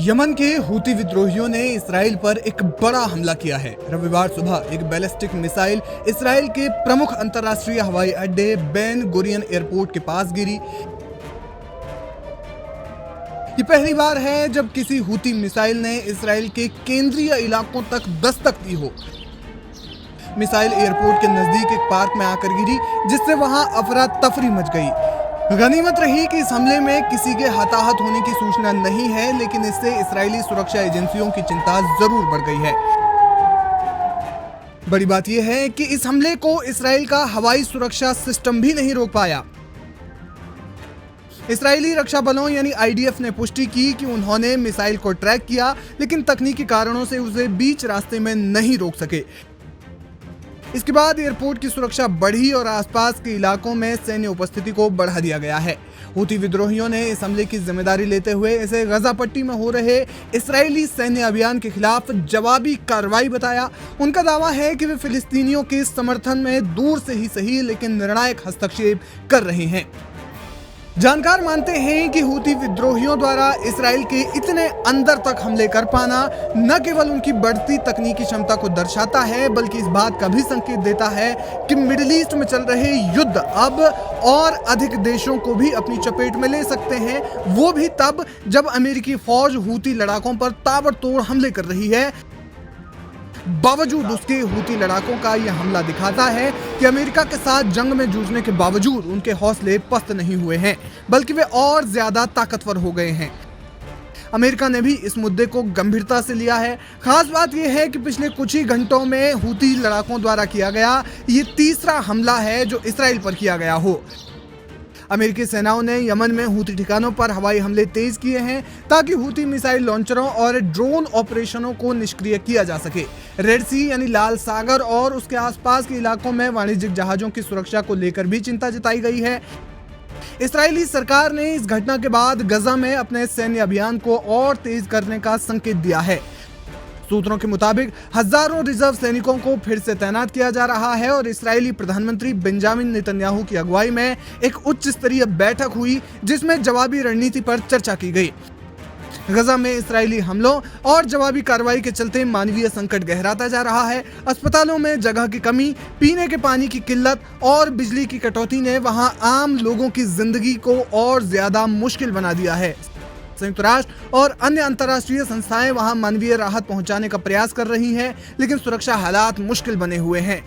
Yemen के Houthi विद्रोहियों ने इसराइल पर एक बड़ा हमला किया है। रविवार सुबह एक बैलिस्टिक मिसाइल इसराइल के प्रमुख अंतर्राष्ट्रीय हवाई अड्डे बेन गुरियन एयरपोर्ट के पास गिरी। ये पहली बार है जब किसी हूती मिसाइल ने इसराइल के केंद्रीय इलाकों तक दस्तक दी हो। मिसाइल एयरपोर्ट के नजदीक एक पार्क में आकर गिरी, जिससे वहां अफरा तफरी मच गई। गनीमत रही कि इस हमले में किसी के हताहत होने की सूचना नहीं है, लेकिन इससे इस्राएली सुरक्षा एजेंसियों की चिंता जरूर बढ़ गई है। बड़ी बात यह है कि इस हमले को इस्राएल का हवाई सुरक्षा सिस्टम भी नहीं रोक पाया। इस्राएली रक्षा बलों यानी आईडीएफ ने पुष्टि की कि उन्होंने मिसाइल को ट्रैक किया, लेकिन तकनीकी कारणों से उसे बीच रास्ते में नहीं रोक सके। इसके बाद एयरपोर्ट की सुरक्षा बढ़ी और आसपास के इलाकों में सैन्य उपस्थिति को बढ़ा दिया गया है। हूती विद्रोहियों ने इस हमले की जिम्मेदारी लेते हुए इसे गजा पट्टी में हो रहे इस्राएली सैन्य अभियान के खिलाफ जवाबी कार्रवाई बताया। उनका दावा है कि वे फिलिस्तीनियों के समर्थन में दूर से ही सही लेकिन निर्णायक हस्तक्षेप कर रहे हैं। जानकार मानते हैं कि हूती विद्रोहियों द्वारा इसराइल के इतने अंदर तक हमले कर पाना न केवल उनकी बढ़ती तकनीकी क्षमता को दर्शाता है, बल्कि इस बात का भी संकेत देता है कि मिडिल ईस्ट में चल रहे युद्ध अब और अधिक देशों को भी अपनी चपेट में ले सकते हैं, वो भी तब जब अमेरिकी फौज हूती लड़ाकों पर ताबड़तोड़ हमले कर रही है। बावजूद उसके हूती लड़ाकों का यह हमला दिखाता है कि अमेरिका के साथ जंग में जूझने के बावजूद उनके हौसले पस्त नहीं हुए हैं, बल्कि वे और ज्यादा ताकतवर हो गए हैं। अमेरिका ने भी इस मुद्दे को गंभीरता से लिया है। खास बात यह है कि पिछले कुछ ही घंटों में हूती लड़ाकों द्वारा किया गया ये तीसरा हमला है जो इसराइल पर किया गया हो। अमेरिकी सेनाओं ने यमन में हूती ठिकानों पर हवाई हमले तेज किए हैं ताकि हूती मिसाइल लॉन्चरों और ड्रोन ऑपरेशनों को निष्क्रिय किया जा सके। रेड सी यानी लाल सागर और उसके आसपास के इलाकों में वाणिज्यिक जहाजों की सुरक्षा को लेकर भी चिंता जताई गई है। इस्राएली सरकार ने इस घटना के बाद गजा में अपने सैन्य अभियान को और तेज करने का संकेत दिया है। सूत्रों के मुताबिक हजारों रिजर्व सैनिकों को फिर से तैनात किया जा रहा है और इस्राएली प्रधानमंत्री बेंजामिन नेतन्याहू की अगुवाई में एक उच्च स्तरीय बैठक हुई, जिसमें जवाबी रणनीति पर चर्चा की गई। गजा में इस्राएली हमलों और जवाबी कार्रवाई के चलते मानवीय संकट गहराता जा रहा है। अस्पतालों में जगह की कमी, पीने के पानी की किल्लत और बिजली की कटौती ने वहां आम लोगों की जिंदगी को और ज्यादा मुश्किल बना दिया है। संयुक्त राष्ट्र और अन्य अंतर्राष्ट्रीय संस्थाएं वहां मानवीय राहत पहुंचाने का प्रयास कर रही हैं, लेकिन सुरक्षा हालात मुश्किल बने हुए हैं।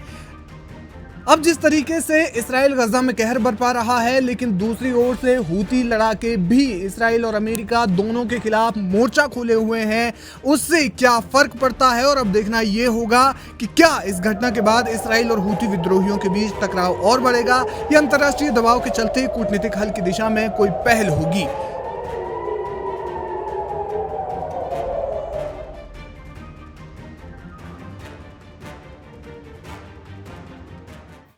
अब जिस तरीके से इस्राएल गजा में कहर बरपा रहा है, लेकिन दूसरी ओर से हूती लड़ाके भी इस्राएल और अमेरिका दोनों के खिलाफ मोर्चा खोले हुए हैं, उससे क्या फर्क पड़ता है। और अब देखना यह होगा कि क्या इस घटना के बाद इस्राएल और हूती विद्रोहियों के बीच टकराव और बढ़ेगा या अंतर्राष्ट्रीय दबाव के चलते कूटनीतिक हल की दिशा में कोई पहल होगी।